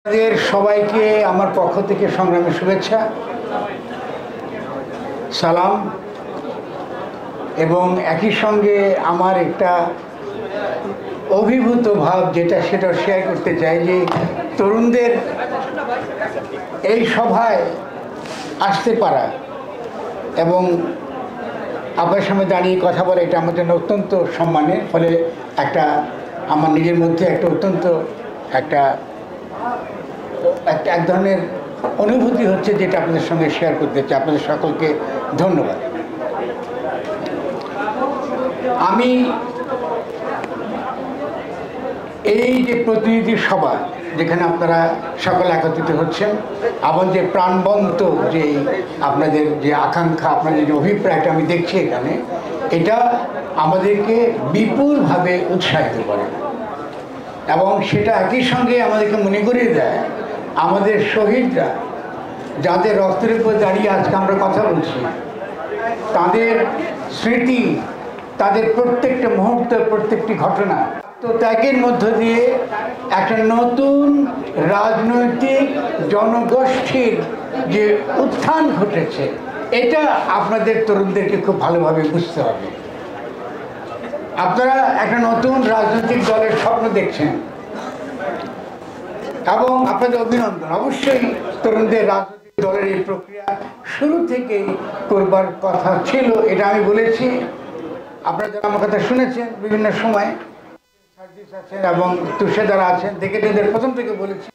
আপনাদের সবাইকে আমার পক্ষ থেকে সংগ্রামী শুভেচ্ছা, সালাম এবং একই সঙ্গে আমার একটা অভিভূত ভাব সেটা শেয়ার করতে চাই যে তরুণদের এই সভায় আসতে পারা এবং আপনার সামনে দাঁড়িয়ে কথা বলা এটা আমার জন্য অত্যন্ত সম্মানের। ফলে আমার নিজের মধ্যে এক ধরনের অনুভূতি হচ্ছে, যেটা আপনাদের সঙ্গে শেয়ার করতে চাই। আপনাদের সকলকে ধন্যবাদ। আমি এই যে প্রতিনিধি সভা, যেখানে আপনারা সকলে একত্রিত হচ্ছেন, আমার যে প্রাণবন্ত যে আপনাদের যে আকাঙ্ক্ষা, আপনাদের যে অভিপ্রায়টা আমি দেখছি এখানে, এটা আমাদেরকে বিপুলভাবে উৎসাহিত করে এবং সেটা একই সঙ্গে আমাদেরকে মনে করিয়ে দেয় আমাদের শহীদরা, যাদের রক্তের উপর দাঁড়িয়ে আজকে আমরা কথা বলছি, তাদের স্মৃতি, তাদের প্রত্যেকটা মুহূর্ত, প্রত্যেকটি ঘটনা তো ত্যাগের মধ্য দিয়ে একটা নতুন রাজনৈতিক জনগোষ্ঠীর যে উত্থান ঘটেছে, এটা আপনাদের তরুণদেরকে খুব ভালোভাবে বুঝতে হবে। আপনারা একটা নতুন রাজনৈতিক দলের স্বপ্ন দেখছেন এবং আপনাদের অভিনন্দন। অবশ্যই তরুণদের রাজনৈতিক দলের এই প্রক্রিয়া শুরু থেকেই করবার কথা ছিল, এটা আমি বলেছি। আপনারা যারা আমার কথা শুনেছেন বিভিন্ন সময় আছেন এবং তুষারদারা আছেন, দেখে প্রথম থেকে বলেছি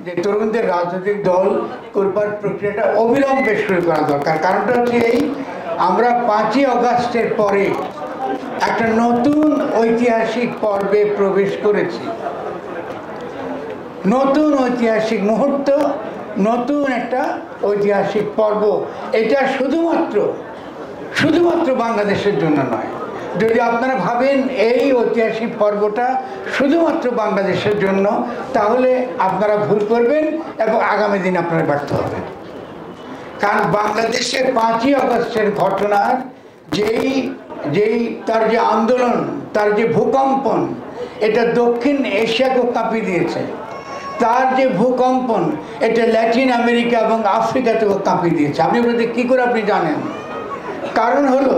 যে তরুণদের রাজনৈতিক দল করবার প্রক্রিয়াটা অবিলম্বে শুরু করা দরকার। কারণটা হচ্ছে এই, আমরা 5ই অগাস্টের পরে একটা নতুন ঐতিহাসিক পর্বে প্রবেশ করেছি। নতুন ঐতিহাসিক মুহূর্ত, নতুন একটা ঐতিহাসিক পর্ব। এটা শুধুমাত্র বাংলাদেশের জন্য নয়। যদি আপনারা ভাবেন এই ঐতিহাসিক পর্বটা শুধুমাত্র বাংলাদেশের জন্য, তাহলে আপনারা ভুল করবেন এবং আগামী দিন আপনারা ব্যর্থ হবেন। কারণ বাংলাদেশের 5ই অগস্টের ঘটনার তার যে আন্দোলন, তার যে ভূকম্পন, এটা দক্ষিণ এশিয়াকেও কাঁপিয়ে দিয়েছে। তার যে ভূকম্পন, এটা ল্যাটিন আমেরিকা এবং আফ্রিকাতেও কাঁপিয়ে দিয়েছে। আপনি বলতে কী করে আপনি জানেন? কারণ হলো,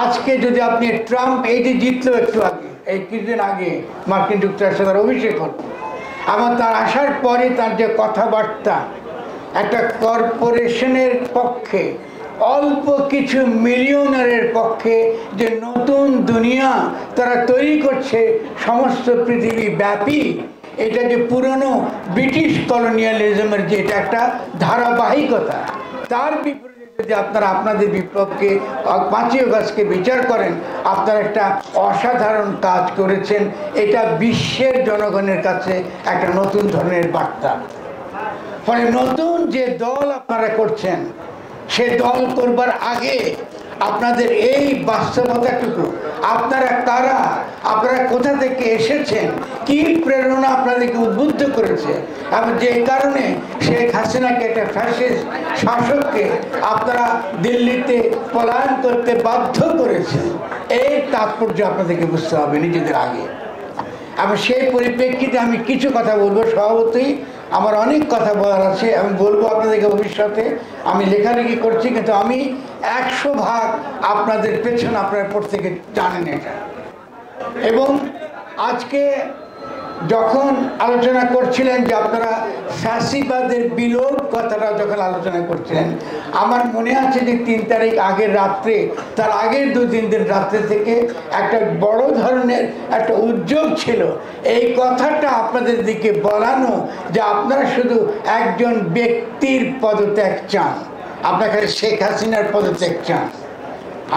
আজকে যদি আপনি ট্রাম্প এই যে জিতলো একটু আগে, এই কিছুদিন আগে মার্কিন যুক্তরাষ্ট্রে তার অভিষেক হল, আমার তার আসার পরে তার যে কথাবার্তা, একটা কর্পোরেশনের পক্ষে, অল্প কিছু মিলিয়নারের পক্ষে যে নতুন দুনিয়া তারা তৈরি করছে সমস্ত পৃথিবী ব্যাপী, এটা যে পুরনো ব্রিটিশ কলোনিয়ালিজমের যে এটা একটা ধারাবাহিকতা, তার বিপরীতে যদি আপনারা আপনাদের বিপ্লবকে 5ই অগস্টকে বিচার করেন, আপনারা একটা অসাধারণ কাজ করেছেন। এটা বিশ্বের জনগণের কাছে একটা নতুন ধরনের বার্তা। ফলে নতুন যে দল আপনারা করছেন, সে দল করবার আগে আপনাদের এই বাস্তবতাটুকু, আপনারা কারা, আপনারা কোথা থেকে এসেছেন, কি প্রেরণা আপনাদেরকে উদ্বুদ্ধ করেছে এবং যে কারণে শেখ হাসিনাকে, একটা ফ্যাসিস্ট শাসককে আপনারা দিল্লিতে পলায়ন করতে বাধ্য করেছেন, এই তাৎপর্য আপনাদেরকে বুঝতে হবে নিজেদের আগে। এবং সেই পরিপ্রেক্ষিতে আমি কিছু কথা বলবো। স্বভাবতই আমার অনেক কথা বলার আছে, আমি বলবো আপনাদেরকে ভবিষ্যতে। আমি লেখালেখি করছি, কিন্তু আমি 100% আপনাদের পেছনে আপনারা প্রত্যেকে জানেন এটা। এবং আজকে যখন আলোচনা করছিলেন যে আপনারা ফ্যাসিবাদের বিলোপ কথাটা যখন আলোচনা করছিলেন, আমার মনে আছে যে 3 তারিখ আগের রাত্রে, তার আগের 2-3 দিন রাত্রে থেকে একটা বড় ধরনের একটা উদ্যোগ ছিল এই কথাটা আপনাদের দিকে বলানো, যে আপনারা শুধু একজন ব্যক্তির পদত্যাগ চান, আপনাকে শেখ হাসিনার পদত্যাগ চান।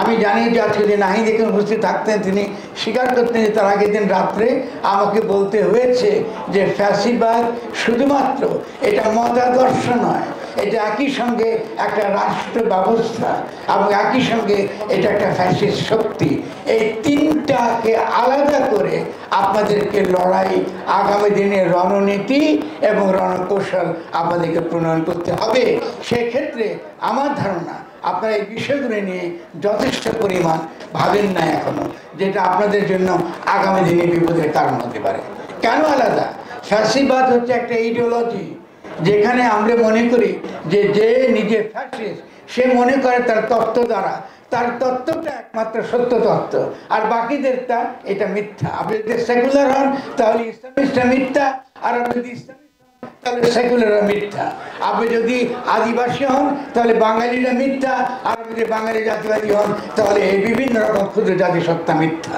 আমি জানি যে আজকে যে নাহিদ এখানে উপস্থিত থাকতেন, তিনি স্বীকার করতেন যে তার আগের দিন রাত্রে আমাকে বলতে হয়েছে যে ফ্যাসিবাদ শুধুমাত্র এটা মতাদর্শ নয়, এটা একই সঙ্গে একটা রাষ্ট্র ব্যবস্থা এবং একই সঙ্গে এটা একটা ফ্যাসিস্ট শক্তি। এই 3টাকে আলাদা করে আপনাদেরকে লড়াই, আগামী দিনের রণনীতি এবং রণকৌশল আপনাদেরকে প্রণয়ন করতে হবে। সেক্ষেত্রে আমার ধারণা আপনারা এই বিষয়গুলো নিয়ে যথেষ্ট পরিমাণ ভাবেন না এখনো, যেটা আপনাদের জন্য আগামী দিনে বিপদের কারণ হতে পারে। কেন আলাদা? ফ্যাসিবাদ হচ্ছে একটা ইডিওলজি, যেখানে আমরা মনে করি যে যে নিজে ফ্যাসিস্ট সে মনে করে তার তত্ত্ব দ্বারা তার তত্ত্বটা একমাত্র সত্য তত্ত্ব, আর বাকিদেরটা এটা মিথ্যা। আপনি যদি সেকুলার হন তাহলে ইসলামিস্টরা মিথ্যা, আর আপনি যদি ইসলামিস্ট হন তাহলে সেকুলাররা মিথ্যা। আপনি যদি আদিবাসী হন তাহলে বাঙালিরা মিথ্যা, আর আপনি যদি বাঙালি জাতিবাদী হন তাহলে এই বিভিন্ন রকম ক্ষুদ্র জাতিসত্তা মিথ্যা।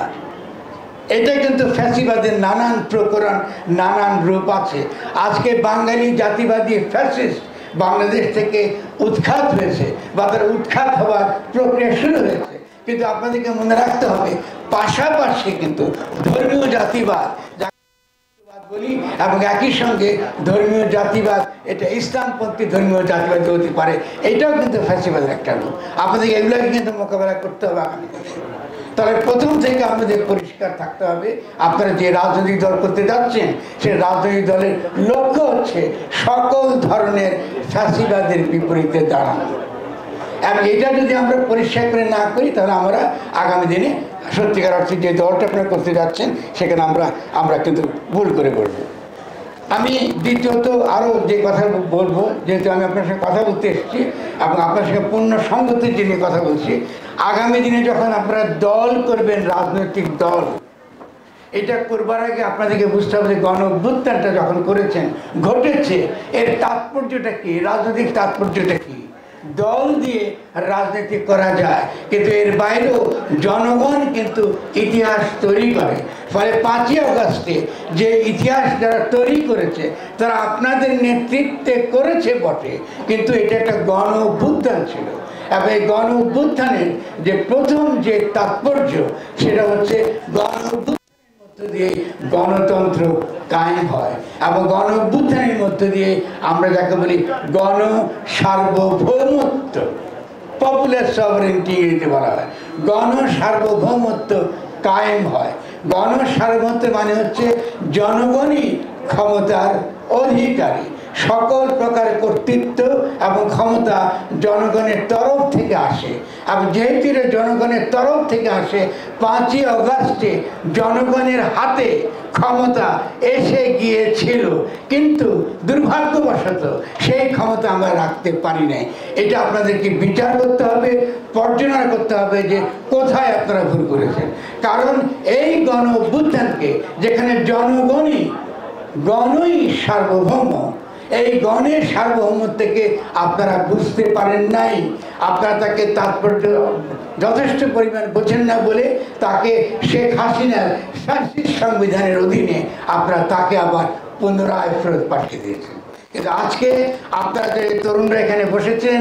এটা কিন্তু ফ্যাসিবাদের নানান প্রকরণ, নানান রূপ আছে। আজকে বাঙালি জাতিবাদী ফ্যাসিস্ট বাংলাদেশ থেকে উৎখাত হয়েছে বা তার উৎখাত হওয়ার প্রক্রিয়া শুরু হয়েছে, কিন্তু আপনাদেরকে মনে রাখতে হবে পাশাপাশি কিন্তু ধর্মীয় জাতিবাদ বলি এবং একই সঙ্গে ধর্মীয় জাতিবাদ, এটা ইসলামপন্থী ধর্মীয় জাতিবাদ হতে পারে, এটাও কিন্তু ফ্যাসিবাদের একটা রূপ। আপনাদেরকে এগুলোকে কিন্তু মোকাবেলা করতে হবে আগামী দিনে। তাহলে প্রথম থেকে আমাদের পরিষ্কার থাকতে হবে আপনারা যে রাজনৈতিক দল করতে যাচ্ছেন সেই রাজনৈতিক দলের লক্ষ্য হচ্ছে সকল ধরনের ফ্যাসিবাদের বিপরীতে দাঁড়ানো। এবং এটা যদি আমরা পরিষ্কার করে না করি তাহলে আমরা আগামী দিনে সত্যিকার অর্থে যে দলটা আপনারা করতে যাচ্ছেন সেখানে আমরা কিন্তু ভুল করে বলবো। আমি দ্বিতীয়ত আরও যে কথা বলবো, যেহেতু আমি আপনার সঙ্গে কথা বলতে এসেছি এবং আপনার সঙ্গে পূর্ণ সংগতির জন্য কথা বলছি, আগামী দিনে যখন আপনারা দল করবেন, রাজনৈতিক দল, এটা করবার আগে আপনাদেরকে বুঝতে হবে যে গণ অভ্যুত্থানটা যখন করেছেন, ঘটেছে, এর তাৎপর্যটা কি, রাজনৈতিক তাৎপর্যটা কি। দল দিয়ে রাজনীতি করা যায়, কিন্তু এর বাইরেও জনগণ কিন্তু ইতিহাস তৈরি করে। ফলে 5ই আগস্টে যে ইতিহাস যারা তৈরি করেছে তারা আপনাদের নেতৃত্বে করেছে বটে, কিন্তু এটা একটা গণ অভ্যুত্থান ছিল। এবং এই গণ অভ্যুত্থানের যে প্রথম যে তাৎপর্য সেটা হচ্ছে গণ অভ্যুত্থানের মধ্য দিয়ে গণতন্ত্র কায়েম হয়, এবং গণ অভ্যুত্থানের মধ্য দিয়ে আমরা যাকে বলি গণ সার্বভৌমত্ব, পপুলার সভারেন্টি ইংরেজিতে বলা হয়, গণ সার্বভৌমত্ব কায়েম হয়। গণ সার্বভৌমত্ব মানে হচ্ছে জনগণই ক্ষমতার অধিকারী, সকল প্রকার কর্তৃত্ব এবং ক্ষমতা জনগণের তরফ থেকে আসে। এবং যেহেতু এটা জনগণের তরফ থেকে আসে, 5ই আগস্টে জনগণের হাতে ক্ষমতা এসে গিয়েছিল, কিন্তু দুর্ভাগ্যবশত সেই ক্ষমতা আমরা রাখতে পারি নাই। এটা আপনাদেরকে বিচার করতে হবে, পর্যালোচনা করতে হবে যে কোথায় আপনারা ভুল করেছেন। কারণ এই গণ অভ্যুত্থানকে, যেখানে গণই সার্বভৌম, এই গণের সার্বভৌমত্ব থেকে আপনারা বুঝতে পারেন নাই, আপনারা তাকে তাৎপর্য যথেষ্ট পরিমাণ বোঝেন না বলে তাকে শেখ হাসিনার ফ্যাসিস্ট সংবিধানের অধীনে আপনারা তাকে আবার পুনরায় ফেরত পাঠিয়ে দিয়েছেন। কিন্তু আজকে আপনারা যে তরুণরা এখানে বসেছেন,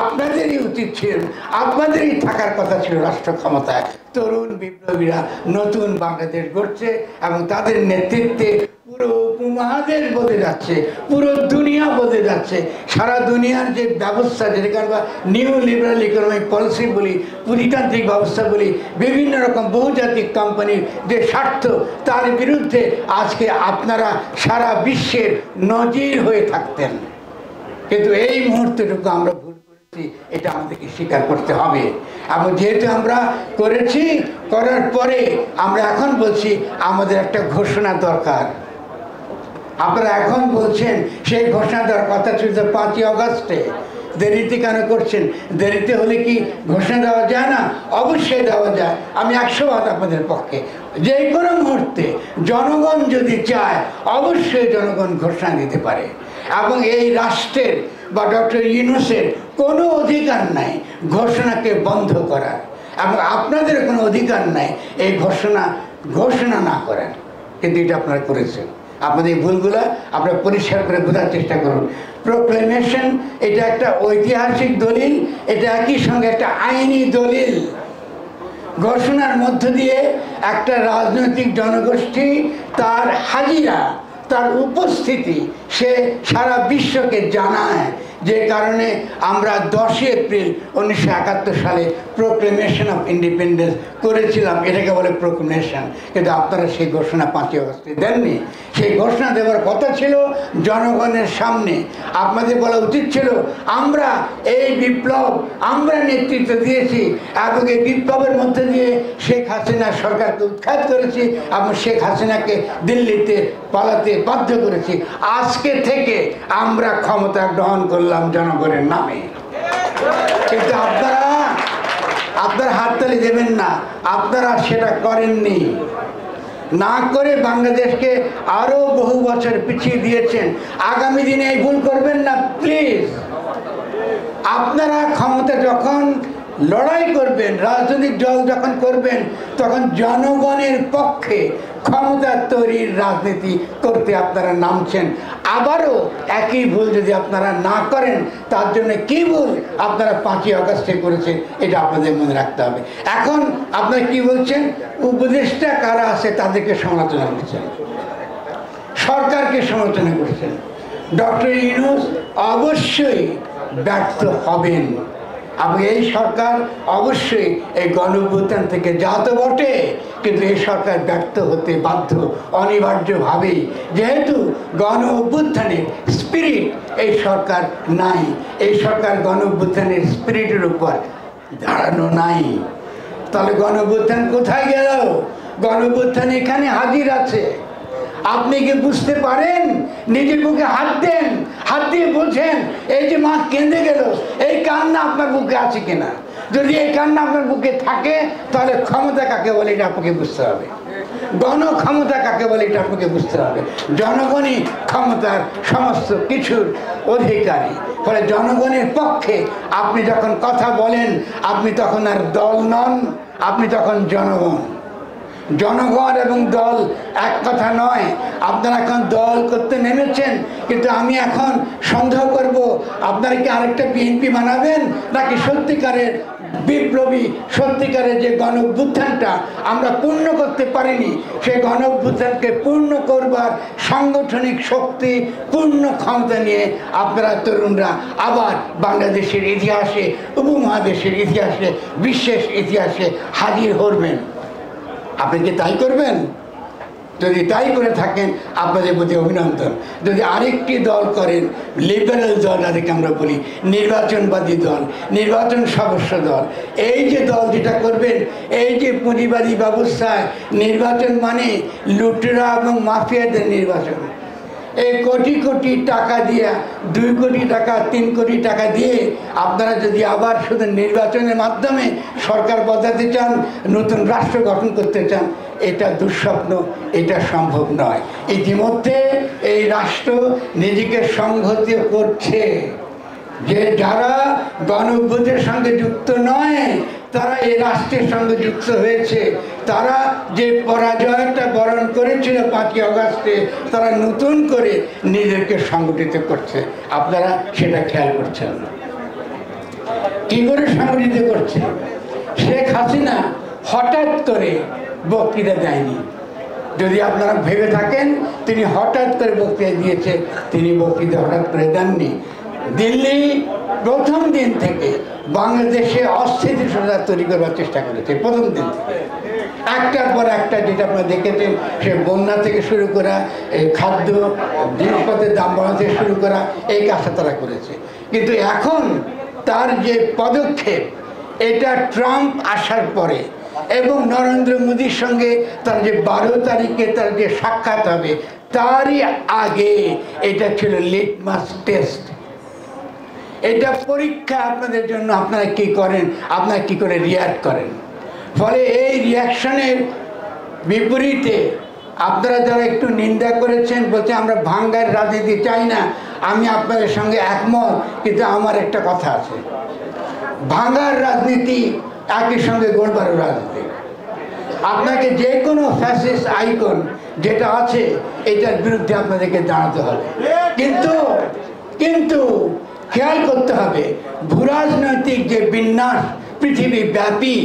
আপনাদেরই উচিত ছিল, আপনাদেরই থাকার কথা ছিল রাষ্ট্র ক্ষমতায়। তরুণ বিপ্লবীরা নতুন বাংলাদেশ গড়ছে এবং তাদের নেতৃত্বে পুরো উপমহাদেশ বদলে যাচ্ছে, পুরো দুনিয়া বদলে যাচ্ছে। সারা দুনিয়ার যে ব্যবস্থা, যেটাকে আমরা নিউ লিবারাল ইকোনমিক পলিসি বলি, পুঁজিতান্ত্রিক ব্যবস্থা বলি, বিভিন্ন রকম বহুজাতিক কোম্পানির যে স্বার্থ, তার বিরুদ্ধে আজকে আপনারা সারা বিশ্বের নজির হয়ে থাকতেন। কিন্তু এই মুহূর্তটুকু আমরা ভুল করেছি, এটা আমাদেরকে স্বীকার করতে হবে। এবং যেহেতু আমরা করেছি, করার পরে আমরা এখন বলছি আমাদের একটা ঘোষণা দরকার। আপনারা এখন বলছেন সেই ঘোষণা দেওয়ার কথা ছিল 5ই আগস্টে, দেরিতে কেন করছেন? দেরিতে হলে কি ঘোষণা দেওয়া যায় না? অবশ্যই দেওয়া যায়। আমি 100% আপনাদের পক্ষে। যে কোনো মুহূর্তে জনগণ যদি চায় অবশ্যই জনগণ ঘোষণা দিতে পারে, এবং এই রাষ্ট্রের বা ডক্টর ইউনূসের কোনো অধিকার নাই ঘোষণাকে বন্ধ করার, এবং আপনাদের কোনো অধিকার নাই এই ঘোষণা না করার। কিন্তু এটা আপনারা করেছেন। আপনাদের এই ভুলগুলো আপনারা পরিষ্কার করে বোঝার চেষ্টা করুন। প্রোক্লেমেশন এটা একটা ঐতিহাসিক দলিল, এটা একই সঙ্গে একটা আইনি দলিল। ঘোষণার মধ্য দিয়ে একটা রাজনৈতিক জনগোষ্ঠী তার হাজিরা, তার উপস্থিতি সে সারা বিশ্বকে জানায় যে কারণে আমরা 10 এপ্রিল 1971 সালে প্রোক্লেমেশন অফ ইন্ডিপেন্ডেন্স করেছিলাম। এটাকে বলে প্রোক্লেমেশন, কিন্তু আপনারা সেই ঘোষণা 5 আগস্টে দেননি। সেই ঘোষণা দেওয়ার কথা ছিল জনগণের সামনে। আপনাদের বলা উচিত ছিল আমরা এই বিপ্লব আমরা নেতৃত্ব দিয়েছি এবং এই বিপ্লবের মধ্যে দিয়ে শেখ হাসিনা সরকারকে উৎখাত করেছি এবং শেখ হাসিনাকে দিল্লিতে পালাতে বাধ্য করেছি। আজকে থেকে আমরা ক্ষমতা গ্রহণ করলাম জনগণের নামে। কিন্তু আপনারা হাততালি দেবেন না, আপনারা সেটা করেননি। না করে বাংলাদেশকে আরো বহু বছর পিছিয়ে দিয়েছেন। আগামী দিনে এই ভুল করবেন না প্লিজ। আপনারা ক্ষমতা যখন লড়াই করবেন, রাজনৈতিক দল যখন করবেন, তখন জনগণের পক্ষে ক্ষমতা তৈরির রাজনীতি করতে আপনারা নামছেন। আবারও একই ভুল যদি আপনারা না করেন, তার জন্য কি ভুল আপনারা 5 আগস্টে করেছেন এটা আপনাদের মনে রাখতে হবে। এখন আপনারা কি বলছেন? উপদেষ্টা কারা আছে তাদেরকে সমালোচনা করছেন, সরকারকে সমালোচনা করছেন। ডক্টর ইউনূস অবশ্যই ব্যর্থ হবেন এবং এই সরকার অবশ্যই এই গণঅভ্যুত্থান থেকে জাত বটে, কিন্তু এই সরকার ব্যর্থ হতে বাধ্য অনিবার্যভাবেই, যেহেতু গণঅভ্যুত্থানের স্পিরিট এই সরকার নাই। এই সরকার গণঅভ্যুত্থানের স্পিরিটের উপর দাঁড়ানো নাই। তাহলে গণঅভ্যুত্থান কোথায় গেল? গণঅভ্যুত্থান এখানে হাজির আছে। আপনি কি বুঝতে পারেন? নিজের বুকে হাত দেন, হাত দিয়ে বলছেন এই যে মা কেঁদে গেল, এই কান্না আপনার বুকে আছে কিনা? যদি এই কান্না আপনার বুকে থাকে, তাহলে ক্ষমতা কাকে বলে এটা আপনাকে বুঝতে হবে। গণ ক্ষমতা কাকে বলে এটা আপনাকে বুঝতে হবে। জনগণই ক্ষমতার সমস্ত কিছুর অধিকারী। ফলে জনগণের পক্ষে আপনি যখন কথা বলেন, আপনি তখন আর দল নন, আপনি তখন জনগণ। জনগণ এবং দল এক কথা নয়। আপনারা এখন দল করতে নেমেছেন, কিন্তু আমি এখন সন্দেহ করব আপনারা কি আরেকটা বিএনপি বানাবেন, নাকি সত্যিকারের বিপ্লবী সত্যিকারের যে গণঅভ্যুত্থানটা আমরা পূর্ণ করতে পারিনি, সেই গণঅভ্যুত্থানকে পূর্ণ করবার সাংগঠনিক শক্তি পূর্ণ ক্ষমতা নিয়ে আপনারা তরুণরা আবার বাংলাদেশের ইতিহাসে, উপমহাদেশের ইতিহাসে, বিশ্বের ইতিহাসে হাজির হবেন। আপনি কি তাই করবেন? যদি তাই করে থাকেন আপনাদের প্রতি অভিনন্দন। যদি আরেকটি দল করেন, লিবারেল দল যাদেরকে আমরা বলি, নির্বাচনবাদী দল, নির্বাচন সদস্য দল, এই যে দল যেটা করবেন, এই যে পুঁজিবাদী ব্যবস্থায় নির্বাচন মানে লুটেরা এবং মাফিয়াদের নির্বাচন। এই কোটি কোটি টাকা দিয়ে, 2 কোটি টাকা 3 কোটি টাকা দিয়ে আপনারা যদি আবার শুধু নির্বাচনের মাধ্যমে সরকার বদলাতে চান, নতুন রাষ্ট্র গঠন করতে চান, এটা দুঃস্বপ্ন, এটা সম্ভব নয়। ইতিমধ্যে এই রাষ্ট্র নিজেকে সংহতি করছে। যে যারা গণঅভ্যুত্থানের সঙ্গে যুক্ত নয়, তারা এই রাষ্ট্রের সঙ্গে যুক্ত হয়েছে। তারা যে পরাজয়টা বরণ করেছিল 5 আগস্টে, তারা নতুন করে নিজেদেরকে সংগঠিত করছে। আপনারা সেটা খেয়াল করছেন না। কি করে সংগঠিত করছে? শেখ হাসিনা হঠাৎ করে বক্তৃতা দেয়নি। যদি আপনারা ভেবে থাকেন তিনি হঠাৎ করে বক্তৃতা দিয়েছে, তিনি বক্তৃতা হঠাৎ করে দেননি। দিল্লি প্রথম দিন থেকে বাংলাদেশে অস্থিতিশীলতা তৈরি করবার চেষ্টা করেছে। প্রথম দিন থেকে একটার পর একটা, যেটা আপনারা দেখেছেন, সে বন্যা থেকে শুরু করা, এই খাদ্য জিনিসপত্রের দাম বাড়ানো থেকে শুরু করা, এই কাজটা তারা করেছে। কিন্তু এখন তার যে পদক্ষেপ, এটা ট্রাম্প আসার পরে এবং নরেন্দ্র মোদীর সঙ্গে তার যে 12 তারিখে তার যে সাক্ষাৎ হবে, তারই আগে এটা ছিল লিটমাস টেস্ট। এটা পরীক্ষা আপনাদের জন্য, আপনারা কি করেন, আপনারা কি করে রিয়াক্ট করেন। ফলে এই রিয়াকশনের বিপরীতে আপনারা যারা একটু নিন্দা করেছেন, বলছে আমরা ভাঙ্গার রাজনীতি চাই না, আমি আপনাদের সঙ্গে একমত, কিন্তু আমার একটা কথা আছে, ভাঙ্গার রাজনীতি একই সঙ্গে গড়বারও রাজনীতি। আপনাকে যে কোনো ফ্যাসিস্ট আইকন যেটা আছে, এটার বিরুদ্ধে আপনাদেরকে দাঁড়াতে হবে। কিন্তু খেয়াল করতে হবে, ভূরাজনৈতিক যে বিন্যাস পৃথিবী ব্যাপী,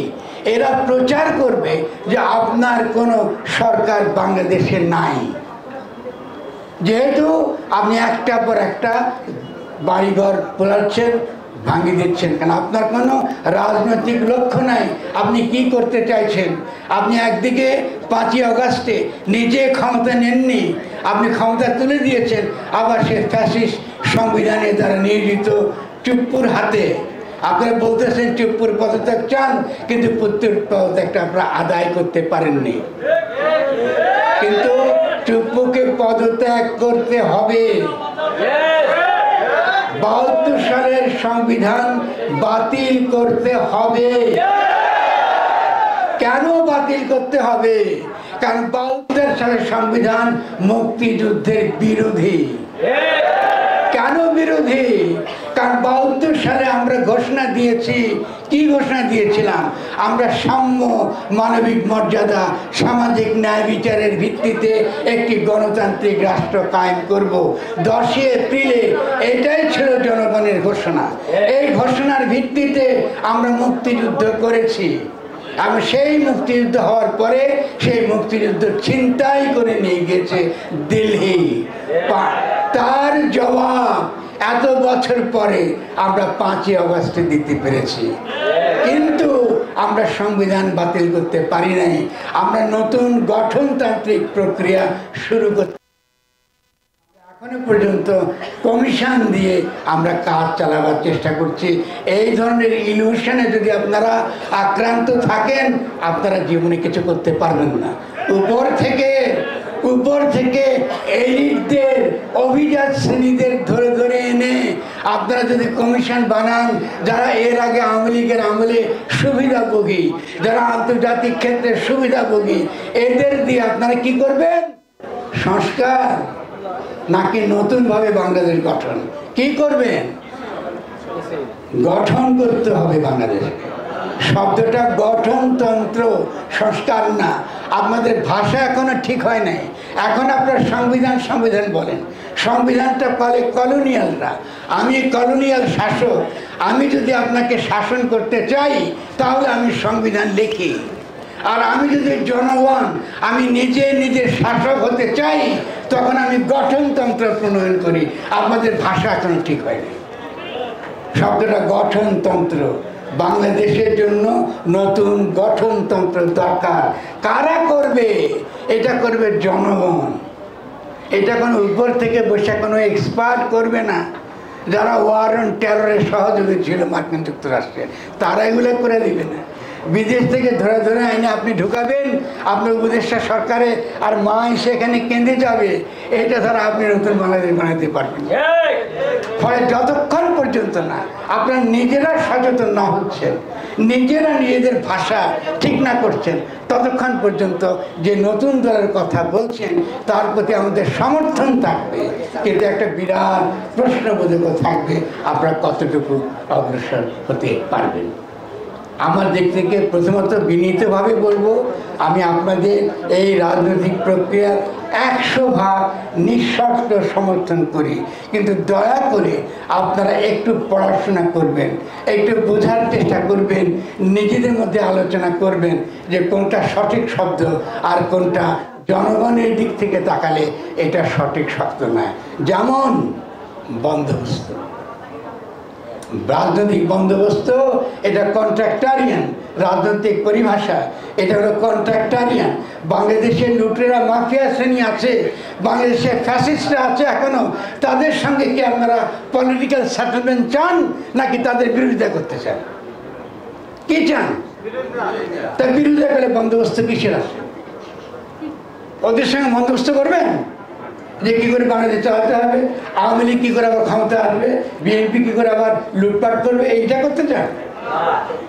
এরা প্রচার করবে যে আপনার কোনো সরকার বাংলাদেশে নাই, যেহেতু আপনি একটা পর একটা বাড়িঘর পোড়াচ্ছেন, ভাঙিয়ে দিচ্ছেন। কারণ আপনার কোনো রাজনৈতিক লক্ষ্য নাই, আপনি কি করতে চাইছেন। আপনি একদিকে 5ই আগস্টে নিজে ক্ষমতা নেননি, আপনি ক্ষমতা তুলে দিয়েছেন, আবার সে ফ্যাসিস্ট সংবিধানে দ্বারা নিয়োজিত চুপ্পুর হাতে আপনারা বলতেছেন চুপ্পুর পদত্যাগ চান, কিন্তু পুত্রের পদত্যাগটা আপনারা আদায় করতে পারেননি। কিন্তু চুপ্পুকে পদত্যাগ করতে হবে। 72 সালের সংবিধান বাতিল করতে হবে। কেন বাতিল করতে হবে? কারণ 72 সালের সংবিধান মুক্তিযুদ্ধের বিরোধী। কেন বিরোধী? কারণ 72 সালে আমরা ঘোষণা দিয়েছি, কি ঘোষণা দিয়েছিলাম? আমরা সাম্য, মানবিক মর্যাদা, সামাজিক ন্যায় বিচারের ভিত্তিতে একটি গণতান্ত্রিক রাষ্ট্র কায়েম করব। 10 এপ্রিলে এটাই ছিল জনগণের ঘোষণা। এই ঘোষণার ভিত্তিতে আমরা মুক্তিযুদ্ধ করেছি। আমি সেই মুক্তিযুদ্ধ হওয়ার পরে সেই মুক্তিযুদ্ধ ছিনতাই করে নিয়ে গেছে দিল্লি। তার জবাব এত বছর পরে আমরা 5ই আগস্টে দিতে পেরেছি। কিন্তু আমরা সংবিধান বাতিল করতে পারি নাই। আমরা নতুন গঠনতান্ত্রিক প্রক্রিয়া শুরু করতে এখনো পর্যন্ত কমিশন দিয়ে আমরা কাজ চালাবার চেষ্টা করছি। এই ধরনের ইলিউশনে যদি আপনারা আক্রান্ত থাকেন, আপনারা জীবনে কিছু করতে পারবেন না। উপর থেকে এলিটদের, অভিজাত শ্রেণীদের ধরে ধরে এনে আপনারা যদি কমিশন বানান, যারা এর আগে আওয়ামী লীগের আমলে সুবিধাভোগী, যারা আন্তর্জাতিক ক্ষেত্রে সুবিধাভোগী, এদের দিয়ে আপনারা কি করবেন? সংস্কার নাকি নতুনভাবে বাংলাদেশ গঠন? কি করবেন? গঠন করতে হবে বাংলাদেশকে। শব্দটা গঠনতন্ত্র, সংস্কার না। আপনাদের ভাষা এখনো ঠিক হয় নাই। এখন আপনার সংবিধান বলেন। সংবিধানটা বলে কলোনিয়ালরা। আমি কলোনিয়াল শাসক। আমি যদি আপনাকে শাসন করতে চাই, তাহলে আমি সংবিধান লিখি। আর আমি যদি জনগণ, আমি নিজের শাসক হতে চাই, তখন আমি গঠনতন্ত্র প্রণয়ন করি। আপনাদের ভাষা এখনো ঠিক হয়নি। শব্দটা গঠনতন্ত্র। বাংলাদেশের জন্য নতুন গঠনতন্ত্র দরকার। কারা করবে? এটা করবে জনগণ। এটা কোনো উপর থেকে বসে কোনো এক্সপার্ট করবে না। যারা ওয়ার অন টেররের সহযোগী ছিল মার্কিন যুক্তরাষ্ট্রের, তারা এগুলো করে দিবে না। বিদেশ থেকে ধরে ধরে আইনে আপনি ঢুকাবেন আপনার উপদেষ্টা সরকারে, আর মা এসে এখানে কেঁদে যাবে। এটা ধরা আপনি নতুন বাংলাদেশ বানাতে পারবেন। ফলে যতক্ষণ পর্যন্ত না আপনারা নিজেরা সচেতন না হচ্ছেন, নিজেরা নিজেদের ভাষা ঠিক না করছেন, ততক্ষণ পর্যন্ত যে নতুন দলের কথা বলছেন তার প্রতি আমাদের সমর্থন থাকবে, কিন্তু একটা বিরাট প্রশ্নবোধকও থাকবে আপনারা কতটুকু অগ্রসর হতে পারবেন। আমার দিক থেকে প্রথমত বিনীতভাবে বলবো, আমি আপনাদের এই রাজনৈতিক প্রক্রিয়ার 100% নিঃশর্ত সমর্থন করি, কিন্তু দয়া করে আপনারা একটু পড়াশোনা করবেন, একটু বোঝার চেষ্টা করবেন, নিজেদের মধ্যে আলোচনা করবেন যে কোনটা সঠিক শব্দ আর কোনটা জনগণের দিক থেকে তাকালে এটা সঠিক শব্দ নয়। যেমন বন্দোবস্ত, রাজনৈতিক বন্দোবস্ত এটা কন্ট্রাক্টারিয়ান রাজনৈতিক পরিভাষা। এটা হলো কন্ট্রাক্টারিয়ান। বাংলাদেশের লুটেরা মাফিয়া শ্রেণী আছে, বাংলাদেশের ফ্যাসিস্টরা আছে এখনো। তাদের সঙ্গে কি আপনারা পলিটিক্যাল সেটেলমেন্ট চান, নাকি তাদের বিরোধিতা করতে চান? কি চান? তার বিরোধিতা করে বন্দোবস্ত কিসের আছে? ওদের সঙ্গে বন্দোবস্ত করবেন যে কী করে বাংলাদেশ চালাতে হবে, আওয়ামী লীগ কী করে আবার ক্ষমতা আসবে, বিএনপি কী করে আবার লুটপাট করবে, এইটা করতে চান?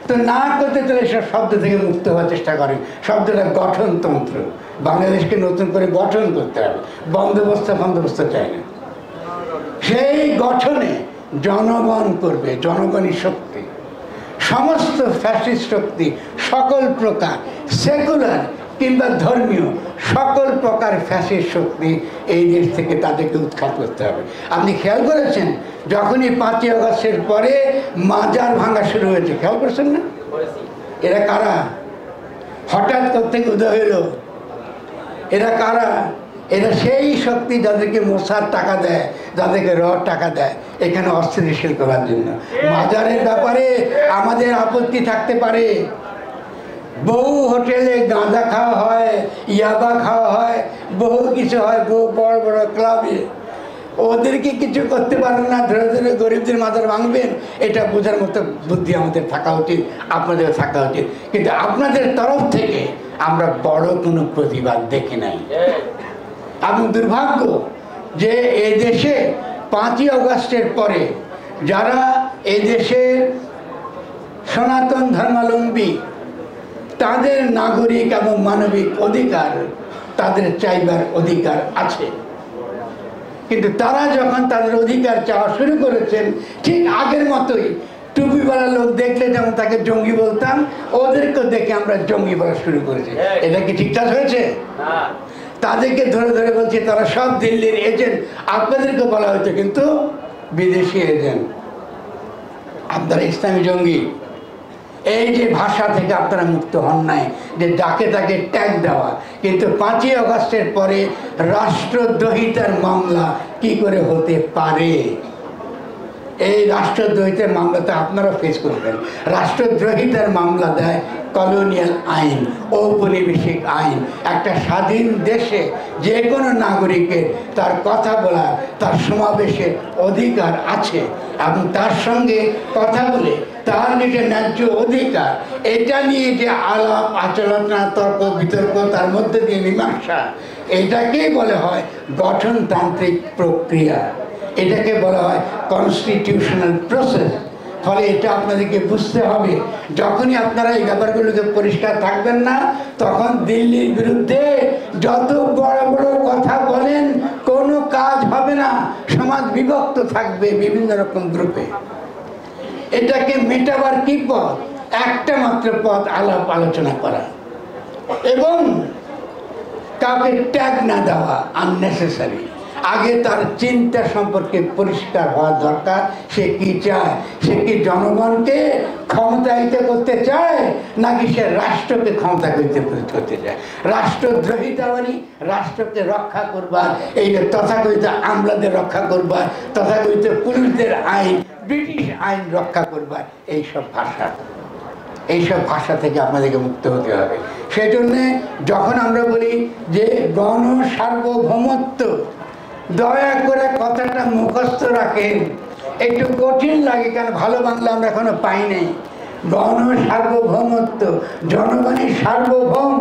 তো না করতে চাইলে এসব শব্দ থেকে মুক্ত হওয়ার চেষ্টা করেন। শব্দটা গঠনতন্ত্র। বাংলাদেশকে নতুন করে গঠন করতে হবে, বন্দোবস্ত চাই না। সেই গঠনে জনগণ করবে, জনগণই শক্তি। সমস্ত ফ্যাসিস্ট শক্তি, সকল প্রকার সেকুলার কিংবা ধর্মীয় সকল প্রকার ফ্যাসিস্ট শক্তি এই দেশ থেকে তাদেরকে উৎখাত করতে হবে। আপনি খেয়াল করেছেন যখনই 5ই আগস্টের পরে মাজার ভাঙা শুরু হয়েছে, খেয়াল করছেন না? এরা কারা? হঠাৎ থেকে উদয় হইল। এরা কারা? এরা সেই শক্তি যাদেরকে মোসার টাকা দেয়, যাদেরকে টাকা দেয় এখানে অস্থিতিশীল করার জন্য। মাজারের ব্যাপারে আমাদের আপত্তি থাকতে পারে, বহু হোটেলে গাঁজা খাওয়া হয়, ইয়াবা খাওয়া হয়, বহু কিছু হয়, বহু বড় বড় ক্লাবে, ওদেরকে কিছু করতে পারেন না, ধরে ধরে গরিবদের মাজার ভাঙবেন, এটা বোঝার মতো বুদ্ধি আমাদের থাকা উচিত, আপনাদের থাকা উচিত। কিন্তু আপনাদের তরফ থেকে আমরা বড় কোনো প্রতিবাদ দেখি নাই। এবং দুর্ভাগ্য যে এই দেশে 5ই আগস্টের পরে যারা এই দেশের সনাতন ধর্মাবলম্বী, তাদের নাগরিক এবং মানবিক অধিকার, তাদের চাইবার অধিকার আছে, কিন্তু তারা যখন তাদের অধিকার চাওয়া শুরু করেছেন, ঠিক আগের মতোই টুপিওয়ালা লোক দেখলে যেমন তাকে জঙ্গি বলতাম, ওদেরকে দেখে আমরা জঙ্গি বলা শুরু করেছি। এটা কি ঠিকঠাক হয়েছে? তাদেরকে ধরে ধরে বলছি তারা সব দিল্লির এজেন্ট। আপনাদেরকে বলা হয়েছে কিন্তু বিদেশি এজেন্ট, আপনারা ইসলামী জঙ্গি। এই যে ভাষা থেকে আপনারা মুক্ত হন নাই, যে যাকে তাকে ট্যাগ দেওয়া। কিন্তু 5ই আগস্টের পরে রাষ্ট্রদ্রোহিতার মামলা কি করে হতে পারে? এই রাষ্ট্রদ্রোহিতার মামলাতে আপনারা ফেস করবেন। রাষ্ট্রদ্রোহিতার মামলা দেয় কলোনিয়াল আইন, ঔপনিবেশিক আইন। একটা স্বাধীন দেশে যে কোনো নাগরিকের তার কথা বলার, তার সমাবেশের অধিকার আছে, এবং তার সঙ্গে কথা বলে তার নিজের ন্যায্য অধিকার, এটা নিয়ে যে আলাপ আলোচনা, তর্ক বিতর্ক, তার মধ্যে দিয়ে মীমাংসা, এটাকেই বলা হয় গঠনতান্ত্রিক প্রক্রিয়া, এটাকে বলা হয় কনস্টিটিউশনাল প্রসেস। ফলে এটা আপনাদেরকে বুঝতে হবে। যখনই আপনারা এই ব্যাপারগুলোকে পরিষ্কার থাকবেন না, তখন দিল্লির বিরুদ্ধে যত বড় বড় কথা বলেন কোনো কাজ হবে না। সমাজ বিভক্ত থাকবে বিভিন্ন রকম গ্রুপে। এটাকে মেটাবার কি পথ? একটা মাত্র পথ, আলাপ আলোচনা করা এবং কাউকে ট্যাগ না দেওয়া আননেসেসারি। আগে তার চিন্তা সম্পর্কে পরিষ্কার হওয়া দরকার। সে কি চায়? সে কি জনগণকে ক্ষমতায়িত করতে চায়, নাকি সে রাষ্ট্রকে ক্ষমতা করতে চায়? রাষ্ট্রদ্রোহিতা মানে রাষ্ট্রকে রক্ষা করবার, এই যে তথাকথিত আমলাদের রক্ষা করবার, তথাকথিত পুলিশদের আইন, ব্রিটিশ আইন রক্ষা করবার, এইসব ভাষা থেকে আপনাদেরকে মুক্ত হতে হবে। সেজন্যে যখন আমরা বলি যে গণ সার্বভৌমত্ব, দয়া করে কথাটা মুখস্থ রাখেন। একটু কঠিন লাগে, কারণ ভালো বাংলা আমরা এখনো পাই নাই। গণ সার্বভৌমত্ব, জনগণের সার্বভৌম,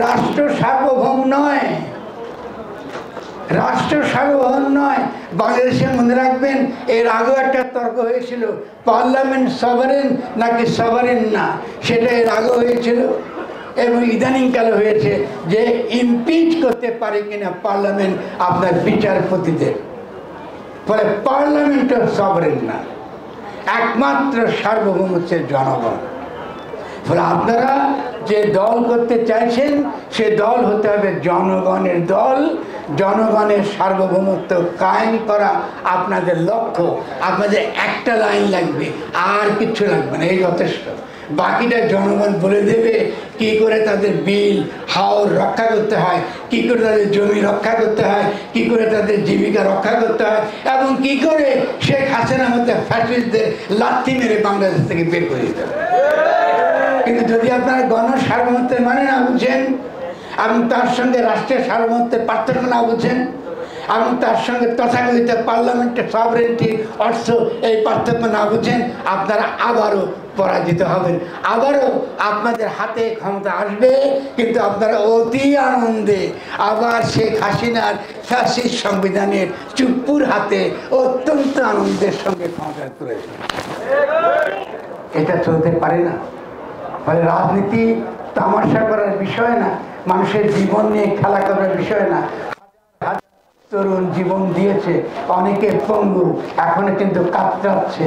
রাষ্ট্র সার্বভৌম নয়, রাষ্ট্র সার্বভৌম নয়। বাংলাদেশে মনে রাখবেন, এর আগেও একটা তর্ক হয়েছিল, পার্লামেন্ট সভারেন নাকি সভারেন না, সেটা এর আগে হয়েছিল। এবং ইদানিংকালে হয়েছে যে ইমপিচ করতে পারে কিনা পার্লামেন্ট আপনার বিচারপতিদের। ফলে পার্লামেন্ট সভারেন না, একমাত্র সার্বভৌম হচ্ছে জনগণ। ফলে আপনারা যে দল করতে চাইছেন, সে দল হতে হবে জনগণের দল। জনগণের সার্বভৌমত্ব কায়েম করা আপনাদের লক্ষ্য। আপনাদের একটা লাইন লাগবে, আর কিছু লাগবে না, এই যথেষ্ট। বাকিটা জনগণ বলে দেবে কি করে তাদের বিল হাওর রক্ষা করতে হয়, কি করে তাদের জমি রক্ষা করতে হয়, কি করে তাদের জীবিকা রক্ষা করতে হয়, এবং কি করে শেখ হাসিনার মধ্যে ফ্যাসিস্টদের লাথি মেরে বাংলাদেশ থেকে বের করে দিতে হবে। কিন্তু যদি আপনারা গণ সার্বভৌমত্বের মানে না বুঝেন, এবং তার সঙ্গে রাষ্ট্রের সার্বভৌমত্বের পার্থক্য না বুঝেন, এবং তার সঙ্গে তথাকথিত পার্লামেন্টের সভরেন্টি অর্থ এই পার্থক্য না বুঝেন, আপনারা আবারও পরাজিত হবেন। আবারও আপনাদের হাতে ক্ষমতা আসবে, কিন্তু আপনারা অতি আনন্দে আবার শেখ হাসিনার ফ্যাসিস্ট সংবিধানের চুপ্পুর হাতে অত্যন্ত আনন্দের সঙ্গে ক্ষমতা তুলেছেন। এটা চলতে পারে না। ফলে রাজনীতি তামাশা করার বিষয় না, মানুষের জীবন নিয়ে খেলা করার বিষয় না। তরুণ জীবন দিয়েছে, অনেকে পঙ্গু, এখনো কিন্তু কাতরাচ্ছে।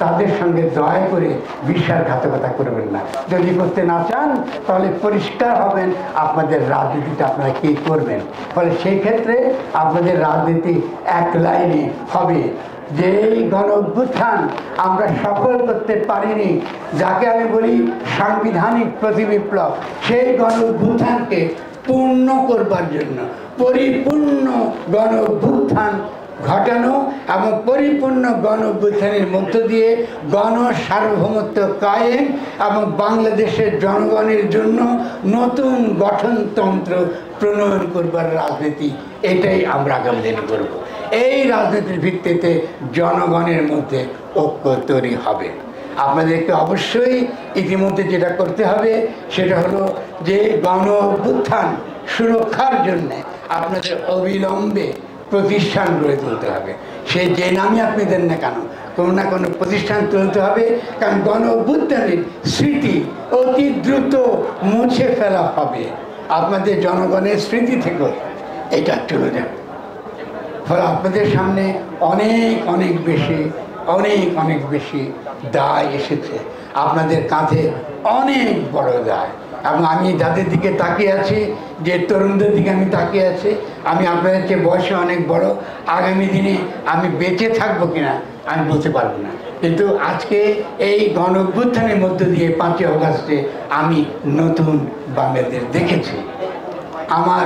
তাদের সঙ্গে দয়া করে বিশ্বাসঘাতকতা করবেন না। যদি করতে না চান, তাহলে পরিষ্কার হবেন আপনাদের রাজনীতিটা আপনারা কী করবেন। ফলে সেই ক্ষেত্রে আপনাদের রাজনীতি এক লাইনে হবে। যে গণ অভ্যুত্থান আমরা সফল করতে পারিনি, যাকে আমি বলি সাংবিধানিক প্রতিবিপ্লব, সেই গণ অভ্যুত্থানকে পূর্ণ করবার জন্য, পরিপূর্ণ গণ অভ্যুত্থান ঘটানো এবং পরিপূর্ণ গণ অভ্যুত্থানের মধ্য দিয়ে গণ সার্বভৌমত্ব কায়েম এবং বাংলাদেশের জনগণের জন্য নতুন গঠনতন্ত্র প্রণয়ন করবার রাজনীতি, এটাই আমরা আগামী দিনে করব। এই রাজনীতির ভিত্তিতে জনগণের মধ্যে ঐক্য তৈরি হবে। আপনাদেরকে অবশ্যই ইতিমধ্যে যেটা করতে হবে সেটা হলো যে গণ অভ্যুত্থান সুরক্ষার জন্য আপনাদের অবিলম্বে প্রতিষ্ঠান গড়ে তুলতে হবে। সে যে নামই আপনি দেন না কেন, কোনো না কোনো প্রতিষ্ঠান তুলতে হবে, কারণ গণ অভ্যুত্থানের স্মৃতি অতি দ্রুত মুছে ফেলা হবে। আপনাদের জনগণের স্মৃতি থেকে এটা চলে যাবে। ফলে আপনাদের সামনে অনেক বেশি দায় এসেছে, আপনাদের কাঁধে অনেক বড় দায়। এবং আমি যাদের দিকে তাকিয়ে আছি, যে তরুণদের দিকে আমি তাকিয়ে আছি, আমি আপনাদের চেয়ে বয়সে অনেক বড়। আগামী দিনে আমি বেঁচে থাকবো কিনা আমি বলতে পারবো না, কিন্তু আজকে এই গণ অভ্যুত্থানের মধ্য দিয়ে 5ই অগাস্টে আমি নতুন বাংলাদেশ দেখেছি। আমার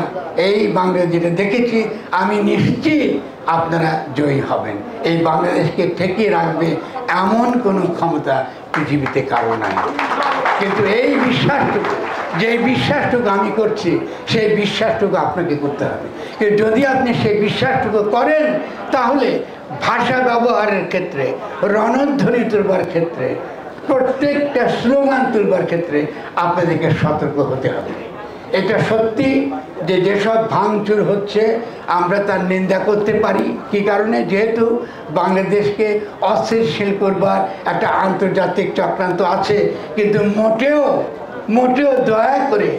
এই বাংলাদেশ যেটা দেখেছি, আমি নিশ্চিত আপনারা জয়ী হবেন। এই বাংলাদেশকে ঠেকিয়ে রাখবে এমন কোনো ক্ষমতা পৃথিবীতে কারো নাই। কিন্তু এই বিশ্বাসটুকু, যে বিশ্বাসটুকু আমি করছি, সেই বিশ্বাসটুকু আপনাকে করতে হবে। কিন্তু যদি আপনি সেই বিশ্বাসটুকু করেন, তাহলে ভাষা ব্যবহারের ক্ষেত্রে, রণধ্বনি তুলবার ক্ষেত্রে, প্রত্যেকটা স্লোগান তুলবার ক্ষেত্রে আপনাদেরকে সতর্ক হতে হবে। এটা সত্যি যে যেসব ভাঙচুর হচ্ছে আমরা তার নিন্দা করতে পারি। কী কারণে? যেহেতু বাংলাদেশকে অস্থিতিশীল করবার একটা আন্তর্জাতিক চক্রান্ত আছে। কিন্তু মোটেও দয়া করে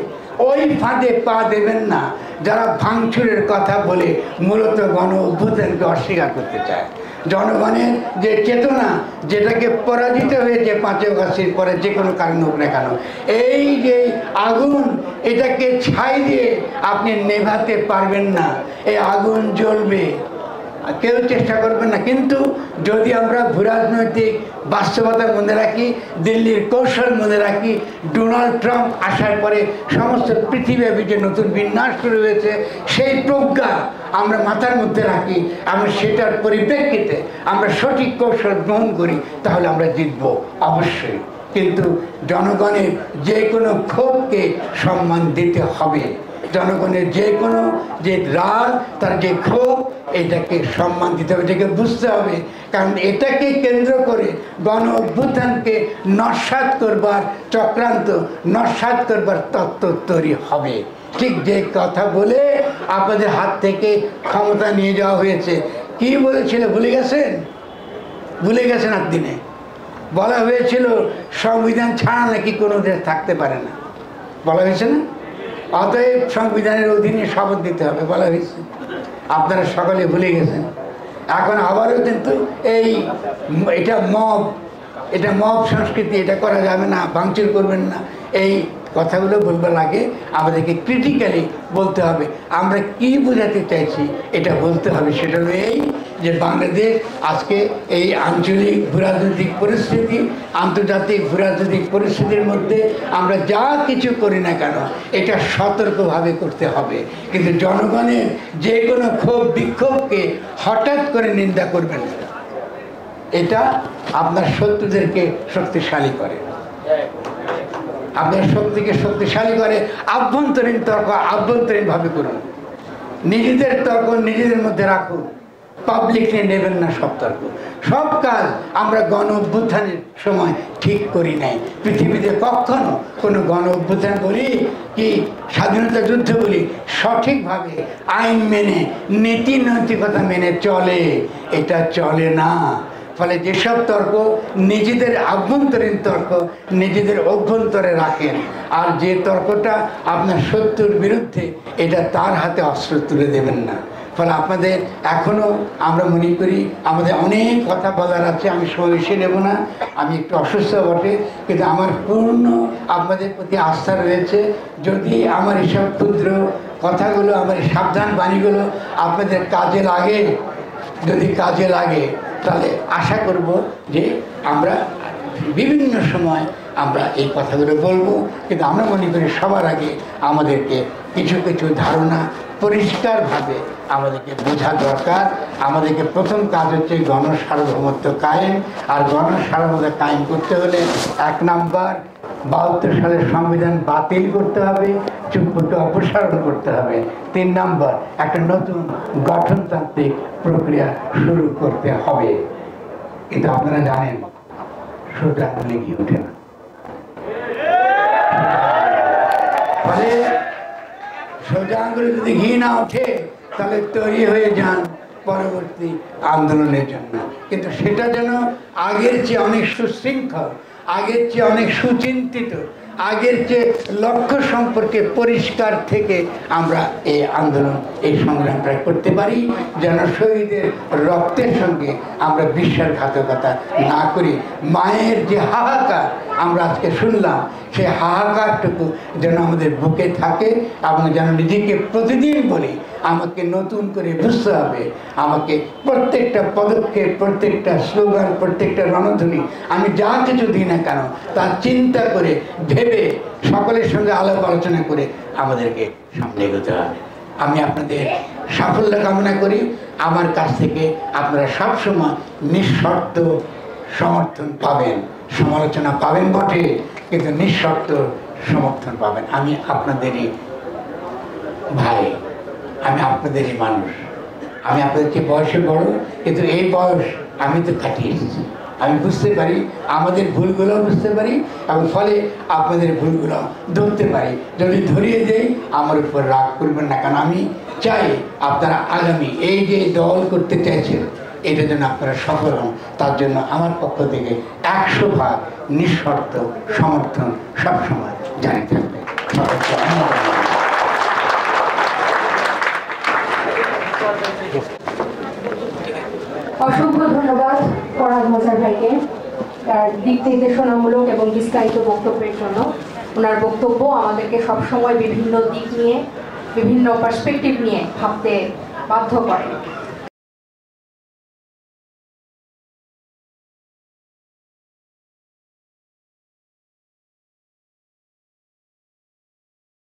ওই ফাঁদে পা দেবেন না যারা ভাঙচুরের কথা বলে মূলত গণ অভ্যুত্থানকে অস্বীকার করতে চায়। জনগণের যে চেতনা, যেটাকে পরাজিত হয়েছে 5ই অগাস্টের পরে, যে কোনো কারণ হোক না কেন, এই যে আগুন, এটাকে ছাই দিয়ে আপনি নেভাতে পারবেন না। এই আগুন জ্বলবে, কেউ চেষ্টা করবেন না। কিন্তু যদি আমরা ভূরাজনৈতিক বাস্তবতা মনে রাখি, দিল্লির কৌশল মনে রাখি, ডোনাল্ড ট্রাম্প আসার পরে সমস্ত পৃথিবীব্যাপী যে নতুন বিন্যাস শুরু হয়েছে, সেই প্রজ্ঞা আমরা মাথার মধ্যে রাখি এবং সেটার পরিপ্রেক্ষিতে আমরা সঠিক কৌশল গ্রহণ করি, তাহলে আমরা জিতব অবশ্যই। কিন্তু জনগণের যে কোনো ক্ষোভকে সম্মান দিতে হবে। জনগণের যে কোনো যে রাগ, তার যে ক্ষোভ, এটাকে সম্মান দিতে হবে, এটাকে বুঝতে হবে। কারণ এটাকে কেন্দ্র করে গণ অভ্যুত্থানকে নস্যাৎ করবার চক্রান্ত, নস্যাৎ করবার তত্ত্ব তৈরি হবে। ঠিক যে কথা বলে আপনাদের হাত থেকে ক্ষমতা নিয়ে যাওয়া হয়েছে, কি বলেছিল ভুলে গেছেন? একদিনে বলা হয়েছিল সংবিধান ছাড়া নাকি কোনো দেশ থাকতে পারে না, বলা হয়েছে না? অতএব সংবিধানের অধীনে শপথ দিতে হবে বলা হয়েছে। আপনারা সকলে ভুলে গেছেন। এখন আবারও কিন্তু এটা মব সংস্কৃতি, এটা করা যাবে না, ভাঙচুর করবেন না, এই কথাগুলো বলবার আগে আমাদেরকে ক্রিটিক্যালি বলতে হবে আমরা কি বোঝাতে চাইছি, এটা বলতে হবে। সেটা হলো এই যে বাংলাদেশ আজকে এই আঞ্চলিক ভূরাজনৈতিক পরিস্থিতি, আন্তর্জাতিক ভূরাজনৈতিক পরিস্থিতির মধ্যে আমরা যা কিছু করি না কেন, এটা সতর্কভাবে করতে হবে। কিন্তু জনগণের যে কোনো ক্ষোভ বিক্ষোভকে হঠাৎ করে নিন্দা করবেন না। এটা আপনার শত্রুদেরকে শক্তিশালী করে, আপনার শক্তিকে শক্তিশালী করে। আভ্যন্তরীণ তর্ক আভ্যন্তরীণভাবে করুন, নিজেদের তর্ক নিজেদের মধ্যে রাখুন, পাবলিক নিয়ে নেবেন না সব তর্ক। সব কাজ আমরা গণ অভ্যুত্থানের সময় ঠিক করি নাই। পৃথিবীতে কখনো কোনো গণ অভ্যুত্থান বলি কি স্বাধীনতা যুদ্ধ বলি সঠিকভাবে আইন মেনে, নীতি নৈতিকতা মেনে চলে, এটা চলে না। ফলে যেসব তর্ক নিজেদের আভ্যন্তরীণ তর্ক নিজেদের অভ্যন্তরে রাখেন, আর যে তর্কটা আপনার শত্রুর বিরুদ্ধে, এটা তার হাতে অস্ত্র তুলে দেবেন না। ফলে আপনাদের এখনও আমরা মনে করি আমাদের অনেক কথা বলার আছে, আমি সময় বেশি নেব না, আমি একটু অসুস্থ বটে, কিন্তু আমার পূর্ণ আপনাদের প্রতি আস্থা রয়েছে। যদি আমার এসব ক্ষুদ্র কথাগুলো, আমার সাবধান বাণীগুলো আপনাদের কাজে লাগে, যদি কাজে লাগে, তাহলে আশা করব যে আমরা বিভিন্ন সময় আমরা এই কথাগুলো বলবো। কিন্তু আমরা মনে করি সবার আগে আমাদেরকে কিছু কিছু ধারণা পরিষ্কারভাবে আমাদেরকে বোঝা দরকার। আমাদেরকে প্রথম কাজ হচ্ছে গণসার্বভৌমত্ব কায়েম। আর গণসার্বভৌমত্ব কায়েম করতে হলে 1 নাম্বার 72 সালের সংবিধান বাতিল করতে হবে, চুক্তিকে অপসারণ করতে হবে। 3 নাম্বার একটা নতুন গঠনতান্ত্রিক প্রক্রিয়া শুরু করতে হবে। কিন্তু আপনারা জানেন সোজা আঙুলে ঘি ওঠে না। ফলে সোজা আঙুলে যদি ঘি না ওঠে তাহলে তৈরি হয়ে যান পরবর্তী আন্দোলনের জন্য। কিন্তু সেটা যেন আগের চেয়ে অনেক সুশৃঙ্খল, আগের চেয়ে অনেক সুচিন্তিত, আগের চেয়ে লক্ষ্য সম্পর্কে পরিষ্কার থেকে আমরা এই আন্দোলন, এই সংগ্রামটা করতে পারি, যেন শহীদের রক্তের সঙ্গে আমরা বিশ্বাসঘাতকতা না করি। মায়ের যে হাহাকার আমরা আজকে শুনলাম, সেই হাহাকারটুকু যেন আমাদের বুকে থাকে এবং যেন নিজেকে প্রতিদিন বলি আমাকে নতুন করে বুঝতে হবে, আমাকে প্রত্যেকটা পদক্ষেপ, প্রত্যেকটা স্লোগান, প্রত্যেকটা রণধ্বনি আমি যা কিছু দিই না কেন তা চিন্তা করে ভেবে সকলের সঙ্গে আলাপ আলোচনা করে আমাদেরকে সামনে এগোতে হবে। আমি আপনাদের সাফল্য কামনা করি। আমার কাছ থেকে আপনারা সবসময় নিঃশর্ত সমর্থন পাবেন, সমালোচনা পাবেন বটে, কিন্তু নিঃশর্ত সমর্থন পাবেন। আমি আপনাদেরই ভাই, আমি আপনাদেরই মানুষ, আমি আপনাদেরকে বয়সে বড়, কিন্তু এই বয়স আমি তো কাটিয়ে এসেছি। আমি বুঝতে পারি, আমাদের ভুলগুলো বুঝতে পারি এবং ফলে আপনাদের ভুলগুলো ধরতে পারি। যদি ধরিয়ে দেই আমার উপর রাগ করবেন না, কারণ আমি চাই আপনারা আগামী এই যে দল করতে চাইছেন এটা যেন আপনারা সফল হন। তার জন্য আমার পক্ষ থেকে 100% নিঃশর্ত সমর্থন সবসময় জারি থাকবে। অসংখ্য ধন্যবাদ ফরহাদ মোজার ভাইকে তার দিক নির্দেশনামূলক এবং বিস্তারিত বক্তব্যের জন্য। ওনার বক্তব্য আমাদেরকে সবসময় বিভিন্ন দিক নিয়ে, বিভিন্ন পার্সপেক্টিভ নিয়ে ভাবতে বাধ্য করে।